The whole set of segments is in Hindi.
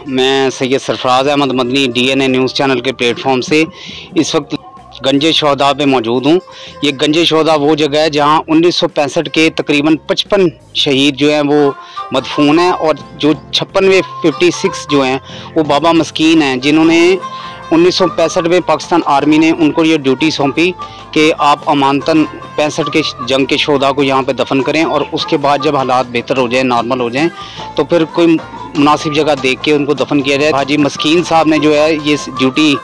मैं Syed Sarfaraz Ahmed Madani DNA news channel के प्लेटफॉर्म से इस वक्त गंजे शोहदा पे मौजूद हूँ। ये गंजे शोहदा वो जगह है जहाँ 1965 के तकरीबन 55 शहीद जो हैं वो मदफून हैं, और जो 56 जो हैं वो बाबा मस्कीन हैं, जिन्होंने 1965 में पाकिस्तान आर्मी ने उनको ये ड्यूटी सौंपी कि आप अमानतन 65 के जंग के शोहदा को यहाँ पे दफन करें, और उसके बाद जब हालात बेहतर हो जाएं, नॉर्मल हो जाएं, तो फिर कोई मुनासिब जगह देख के उनको दफन किया जाए। हाजी मस्कीन साहब ने जो है ये ड्यूटी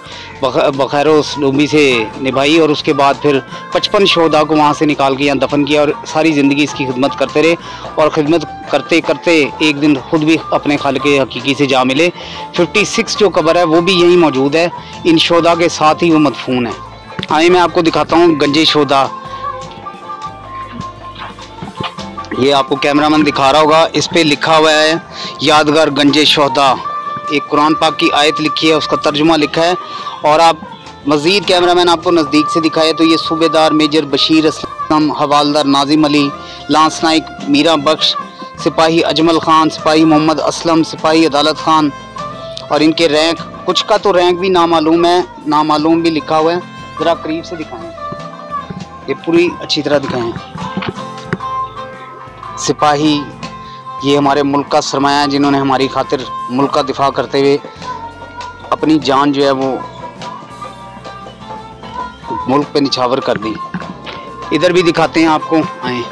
बखैर सलूबी से निभाई, और उसके बाद फिर 55 शोहदा को वहाँ से निकाल के यहाँ दफन किया, और सारी ज़िंदगी इसकी खिदमत करते रहे, और ख़िदमत करते करते एक दिन ख़ुद भी अपने खालिक़े हकीकी से जा मिले। 56 जो कब्र है वो भी यहीं मौजूद है, इन शोहदा के साथ ही वो मदफून है। आइए मैं आपको दिखाता हूँ गंजे शोहदा। ये आपको कैमरामैन दिखा रहा होगा, इस पे लिखा हुआ है यादगार गंजे शोहदा। एक कुरान पाक की आयत लिखी है, उसका तर्जुमा लिखा है, और आप मज़ीद कैमरामैन आपको नज़दीक से दिखाए तो ये सूबेदार मेजर बशीर असलम, हवालदार नाजिम अली, लांस नाइक मीरा बख्श, सिपाही अजमल ख़ान, सिपाही मोहम्मद असलम, सिपाही अदालत ख़ान, और इनके रैंक, कुछ का तो रैंक भी नामालूम है, नामालूम भी लिखा हुआ है। ज़रा करीब से दिखाएँ, ये पूरी अच्छी तरह दिखाएँ। सिपाही ये हमारे मुल्क का सरमाया है, जिन्होंने हमारी खातिर मुल्क का दिफा करते हुए अपनी जान जो है वो मुल्क पे निछावर कर दी। इधर भी दिखाते हैं आपको, आए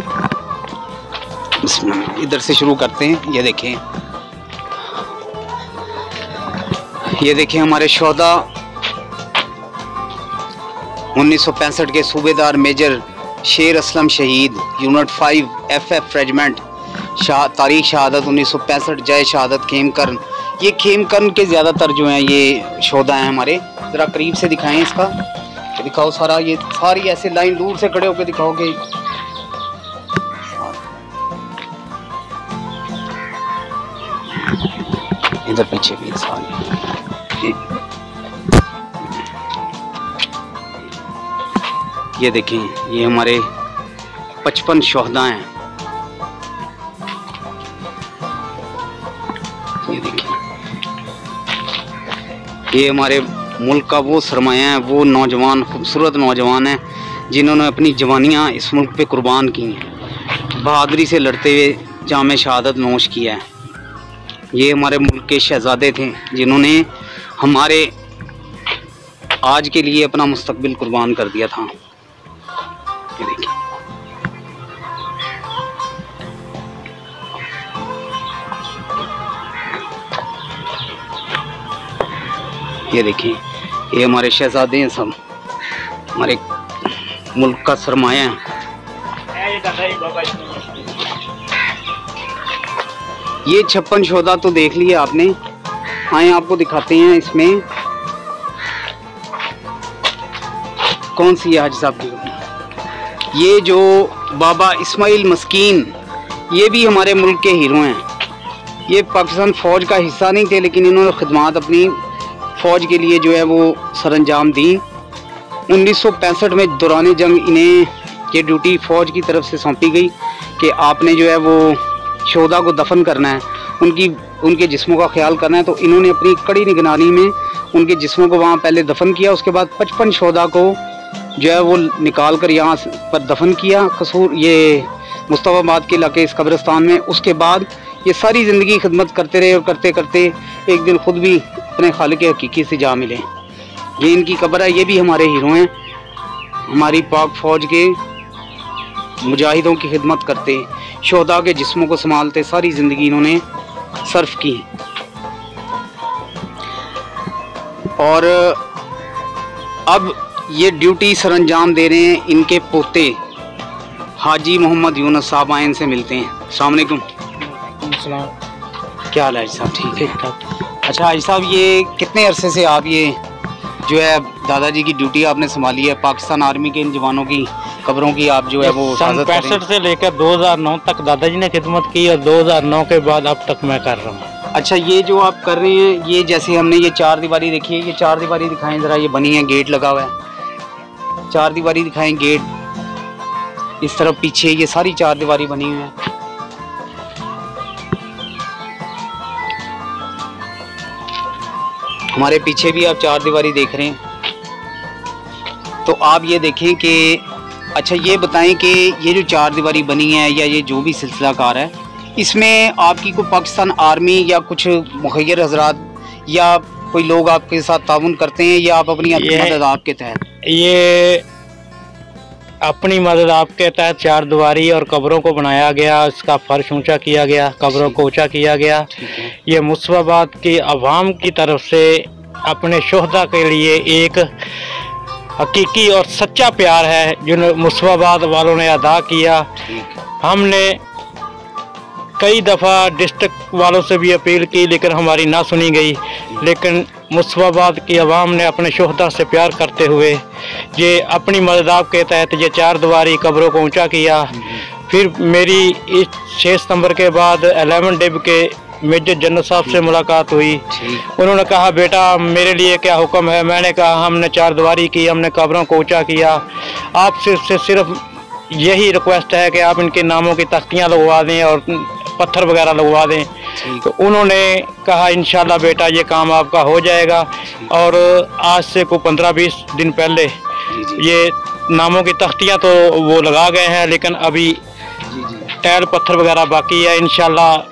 इधर से शुरू करते हैं। ये देखें हमारे शोहदा 1965 के सूबेदार मेजर शेर असलम शहीद, यूनिट 5 FF रेजिमेंट, तारीख शहादत 1965, जय शहादत खेमकर्न। ये खेमकर्न के ज़्यादातर जो हैं ये शोहदा हैं हमारे। ज़रा करीब से दिखाएं इसका, दिखाओ सारा, ये सारी ऐसे लाइन दूर से खड़े होकर दिखाओगे। इधर पीछे भी सारे, ये देखें ये हमारे 55 शोहदा हैं। ये देखें ये हमारे मुल्क का वो सरमाया है, वो नौजवान, खूबसूरत नौजवान हैं, जिन्होंने अपनी जवानियाँ इस मुल्क पे कुर्बान की हैं, बहादुरी से लड़ते हुए जाम शहादत नोश किया है। ये हमारे मुल्क के शहजादे थे, जिन्होंने हमारे आज के लिए अपना मुस्तकबिल कुर्बान कर दिया था। ये देखिए, ये देखिए ये हमारे शहजादे हैं, सब हमारे मुल्क का सरमाया है। ये 56 शोहदा तो देख लिए आपने। आए आपको दिखाते हैं इसमें कौन सी है हाजी साहब की। ये जो बाबा इस्माइल मस्कीन, ये भी हमारे मुल्क के हीरो हैं। ये पाकिस्तान फ़ौज का हिस्सा नहीं थे, लेकिन इन्होंने खिदमत अपनी फ़ौज के लिए जो है वो सरअंजाम दी। 1965 में दौरान जंग इन्हें ये ड्यूटी फ़ौज की तरफ से सौंपी गई कि आपने जो है वो शोहदा को दफन करना है, उनके जिस्मों का ख्याल करना है। तो इन्होंने अपनी कड़ी निगरानी में उनके जिस्मों को वहाँ पहले दफन किया, उसके बाद 55 शोहदा को जो है वो निकाल कर यहाँ पर दफन किया कसूर, ये मुस्तफ़ाबाद के इलाके इस कब्रिस्तान में। उसके बाद ये सारी ज़िंदगी खिदमत करते रहे, और करते करते एक दिन ख़ुद भी अपने खालिक़े हकीकी से जा मिले। ये इनकी कब्र है, ये भी हमारे हीरो हैं, हमारी पाक फ़ौज के मुजाहिदों की खिदमत करते, शोहदा के जिस्मों को संभालते सारी ज़िंदगी इन्होंने सर्फ की। और अब ये ड्यूटी सरअंजाम दे रहे हैं इनके पोते हाजी मोहम्मद यूनुस साहब। आए इनसे मिलते हैं। अस्सलाम वालेकुम। क्या हाल है हाजी साहब? ठीक ठाक। अच्छा हाजी साहब, ये कितने अरसे से आप ये जो है दादाजी की ड्यूटी आपने संभाली है, पाकिस्तान आर्मी के इन जवानों की कब्रों की आप जो है वो 65 से लेकर 2009 तक दादाजी ने खिदमत की, और 2009 के बाद अब तक मैं कर रहा हूँ। अच्छा, ये जो आप कर रहे हैं, ये जैसे हमने ये 4 दीवारी देखी है, ये 4 दीवारी दिखाएं ज़रा, ये बनी है, गेट लगा हुआ है, 4 दीवारी दिखाएं, गेट इस तरफ पीछे, ये सारी 4 दीवारी बनी हुई है। हमारे पीछे भी आप चार दीवारी देख रहे हैं। तो आप ये देखें कि अच्छा ये बताएं कि ये जो चार दीवारी बनी है या ये जो भी सिलसिला कार है, इसमें आपकी कोई पाकिस्तान आर्मी या कुछ मुखैर हजरात या कोई लोग आपके साथ ताउन करते हैं या आप अपनी मदद आपके तहत? ये अपनी मदद आपके तहत चार दीवारी और कब्रों को बनाया गया, इसका फर्श ऊंचा किया गया, कब्रों को ऊंचा किया गया। ये मुस्तफाबाद की आवाम की तरफ से अपने शोहदा के लिए एक हकीकी और सच्चा प्यार है जो मुस्तफाबाद वालों ने अदा किया। हमने कई दफ़ा डिस्ट्रिक्ट वालों से भी अपील की लेकिन हमारी ना सुनी गई, लेकिन मुस्तफाबाद की आवाम ने अपने शोहदा से प्यार करते हुए ये अपनी मदद के तहत ये चार दीवारी कब्रों को ऊंचा किया। फिर मेरी इस 6 सितंबर के बाद 11 डिब के मेजर जनरल साहब से मुलाकात हुई। उन्होंने कहा बेटा मेरे लिए क्या हुक्म है। मैंने कहा हमने चार दीवारी की, हमने कब्रों को ऊंचा किया, आपसे सिर्फ यही रिक्वेस्ट है कि आप इनके नामों की तख्तियाँ लगवा दें और पत्थर वगैरह लगवा दें। तो उन्होंने कहा इंशाल्लाह बेटा ये काम आपका हो जाएगा। और आज से को 15-20 दिन पहले ये नामों की तख्तियाँ तो वो लगा गए हैं, लेकिन अभी टाइल पत्थर वगैरह बाकी है। इंशाल्लाह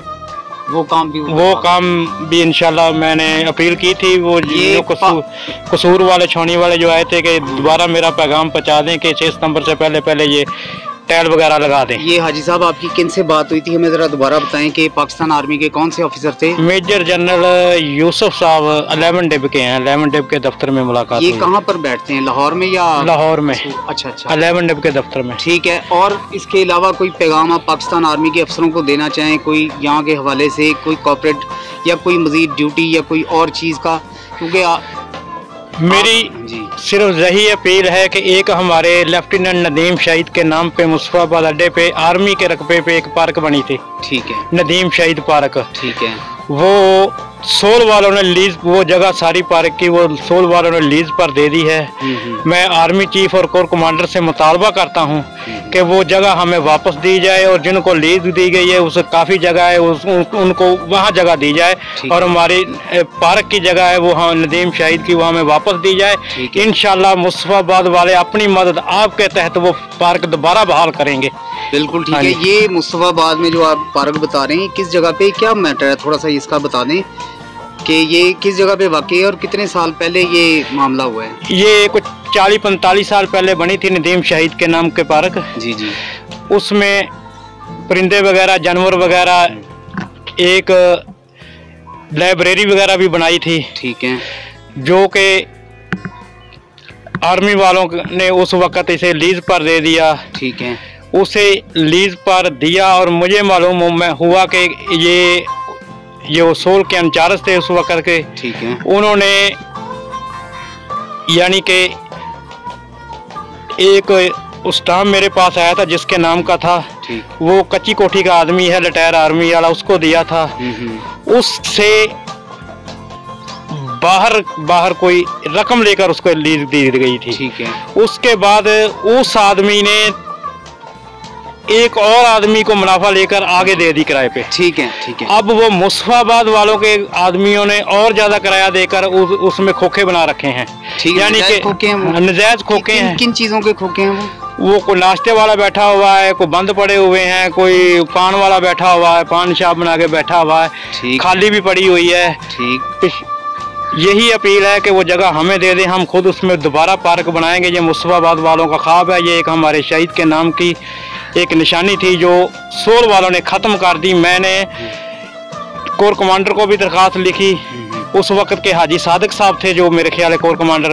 वो काम भी इंशाल्लाह मैंने अपील की थी। वो जो कसूर वाले छावनी वाले जो आए थे कि दोबारा मेरा पैगाम पहुँचा दें कि 6 सितंबर से पहले ये टाइल वगैरह लगा दें। ये हाजी साहब आपकी किन से बात हुई थी, हमें ज़रा दोबारा बताएं कि पाकिस्तान आर्मी के कौन से ऑफिसर थे? मेजर जनरल यूसुफ साहब 11 डिब के हैं। 11 डिब के दफ्तर में मुलाकात। ये कहाँ पर बैठते हैं, लाहौर में या? लाहौर में। अच्छा 11 डिब के दफ्तर में। ठीक है। और इसके अलावा कोई पैगाम आप पाकिस्तान आर्मी के अफसरों को देना चाहें, कोई यहाँ के हवाले से, कोई कॉर्पोरेट या कोई मजीद ड्यूटी या कोई और चीज़ का? क्योंकि मेरी सिर्फ यही अपील है कि एक हमारे लेफ्टिनेंट नदीम शहीद के नाम पे मुस्तफाबाद अड्डे पे आर्मी के रकबे पे एक पार्क बनी थी। ठीक है। नदीम शहीद पार्क। ठीक है। वो सोल वालों ने लीज, वो जगह सारी पार्क की वो सोल वालों ने लीज पर दे दी है। मैं आर्मी चीफ और कोर कमांडर से मुतालबा करता हूं कि वो जगह हमें वापस दी जाए और जिनको लीज दी गई है उस काफ़ी जगह है उनको वहां जगह दी जाए और हमारी पार्क की जगह है वो नदीम शहीद की वो हमें वापस दी जाए। इंशाल्लाह मुस्तफाबाद वाले अपनी मदद आपके तहत वो पार्क दोबारा बहाल करेंगे। बिल्कुल ठीक है। ये मुस्तफाबाद में जो आप पार्क बता रहे हैं किस जगह पे, क्या मैटर है, थोड़ा सा इसका बता दें कि ये किस जगह पे वाक़ई है और कितने साल पहले ये मामला हुआ है? ये कुछ 40-45 साल पहले बनी थी नदीम शहीद के नाम के पार्क। जी। उसमें परिंदे वगैरह, जानवर वगैरह, एक लाइब्रेरी वगैरह भी बनाई थी। ठीक है। जो कि आर्मी वालों ने उस वक़्त इसे लीज पर दे दिया। ठीक है। उसे लीज पर दिया और मुझे मालूम हुआ कि ये सोल के इंचार्ज थे उस वक़्त के। ठीक है। उन्होंने यानी कि एक स्टाम्प मेरे पास आया था जिसके नाम का था। वो कच्ची कोठी का आदमी है, रिटायर आर्मी वाला, उसको दिया था। उससे बाहर कोई रकम लेकर उसको लीज दी गई थी। ठीक है। उसके बाद उस आदमी ने एक और आदमी को मुनाफा लेकर आगे दे दी किराए पे। ठीक है। ठीक है। अब वो मुस्तफाबाद वालों के आदमियों ने और ज्यादा किराया देकर उसमें खोखे बना रखे हैं। यानी कि नजायज खोखे हैं। किन चीजों के खोखे हैं वो कोई नाश्ते वाला बैठा हुआ है, कोई बंद पड़े हुए हैं, कोई पान वाला बैठा हुआ है, पान शॉप बना के बैठा हुआ है, खाली भी पड़ी हुई है। ठीक। यही अपील है कि वो जगह हमें दे दें, हम खुद उसमें दोबारा पार्क बनाएंगे। ये मुस्तफाबाद वालों का ख्वाब है। ये एक हमारे शहीद के नाम की एक निशानी थी जो सोल वालों ने ख़त्म कर दी। मैंने कोर कमांडर को भी दरख्वास्त लिखी। उस वक़्त के हाजी सादिक साहब थे जो मेरे ख्याल है कोर कमांडर,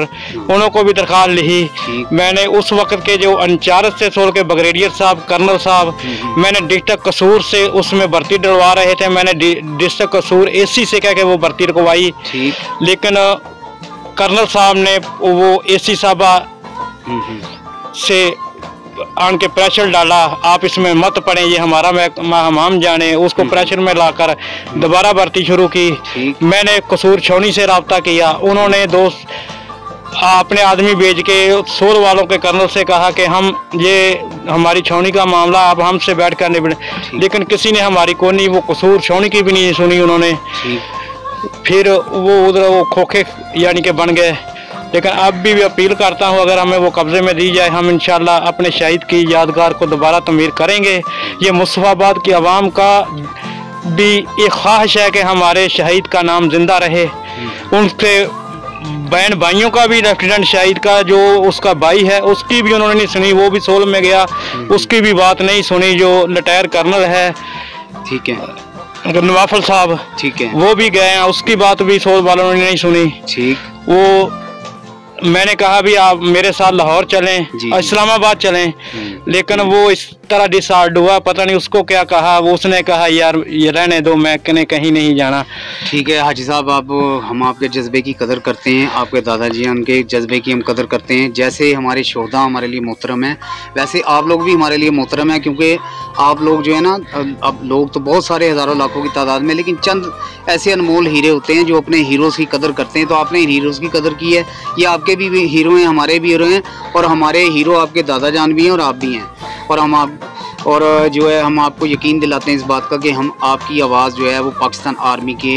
उनको भी दरख्वास्त लिखी। मैंने उस वक़्त के जो इंचार्ज थे सोल के ब्रिगेडियर साहब, कर्नल साहब, मैंने डिस्ट्रिक्ट कसूर से उसमें भर्ती डलवा रहे थे। मैंने डिस्ट्रिक्ट कसूर AC से कह के वो भर्ती रखवाई, लेकिन कर्नल साहब ने वो AC साहबा से आन के प्रेशर डाला, आप इसमें मत पड़े, ये हमारा हम जाने। उसको प्रेशर में लाकर दोबारा भर्ती शुरू की। मैंने कसूर छावनी से रब्ता किया। उन्होंने अपने आदमी भेज के सोल वालों के कर्नल से कहा कि हम ये हमारी छावनी का मामला आप हमसे बैठ कर निपटे, लेकिन किसी ने हमारी कोई नहीं, वो कसूर छावनी की भी नहीं सुनी उन्होंने। फिर वो उधर वो खोखे यानी कि बन गए। लेकिन अब भी अपील करता हूँ, अगर हमें वो कब्जे में दी जाए, हम इंशाल्लाह अपने शहीद की यादगार को दोबारा तमीर करेंगे। ये मुस्तफाबाद की आवाम का भी एक ख्वाहिश है कि हमारे शहीद का नाम जिंदा रहे। उनके बहन भाइयों का भी, लेफ्टिनेंट शहीद का जो उसका भाई है उसकी भी उन्होंने नहीं सुनी, वो भी सोल में गया, उसकी भी बात नहीं सुनी। जो रिटायर कर्नल है, ठीक है, नवाफल साहब, ठीक है, वो भी गए हैं, उसकी बात भी सोल वालों ने नहीं सुनी। ठीक, वो मैंने कहा भी आप मेरे साथ लाहौर चलें, इस्लामाबाद चलें, लेकिन वो इस तरह डिसाइड हुआ, पता नहीं उसको क्या कहा। वो उसने कहा यार ये रहने दो, मैं कहीं नहीं जाना। ठीक है हाजी साहब, हम आपके जज्बे की कदर करते हैं, आपके दादाजी हैं उनके जज्बे की हम कदर करते हैं। जैसे हमारे शोहदा हमारे लिए मोहतरम हैं, वैसे आप लोग भी हमारे लिए मोहतरम हैं, क्योंकि आप लोग जो है ना, अब लोग तो बहुत सारे हज़ारों लाखों की तादाद में, लेकिन चंद ऐसे अनमोल हीरे होते हैं जो अपने हीरोज़ की कदर करते हैं। तो आपने हीरोज़ की कदर की है, ये आपके भी हीरो हैं, हमारे भी हीरो हैं, और हमारे हीरो आपके दादा जान भी हैं और आप भी हैं। और जो है हम आपको यकीन दिलाते हैं इस बात का कि हम आपकी आवाज़ जो है वो पाकिस्तान आर्मी के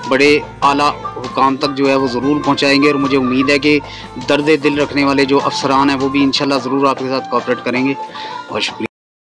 बड़े आला हुकाम तक जो है वो ज़रूर पहुंचाएंगे। और मुझे उम्मीद है कि दर्द दिल रखने वाले जो अफसरान हैं वो भी इंशाल्लाह ज़रूर आपके साथ कोऑपरेट करेंगे। बहुत शुक्रिया।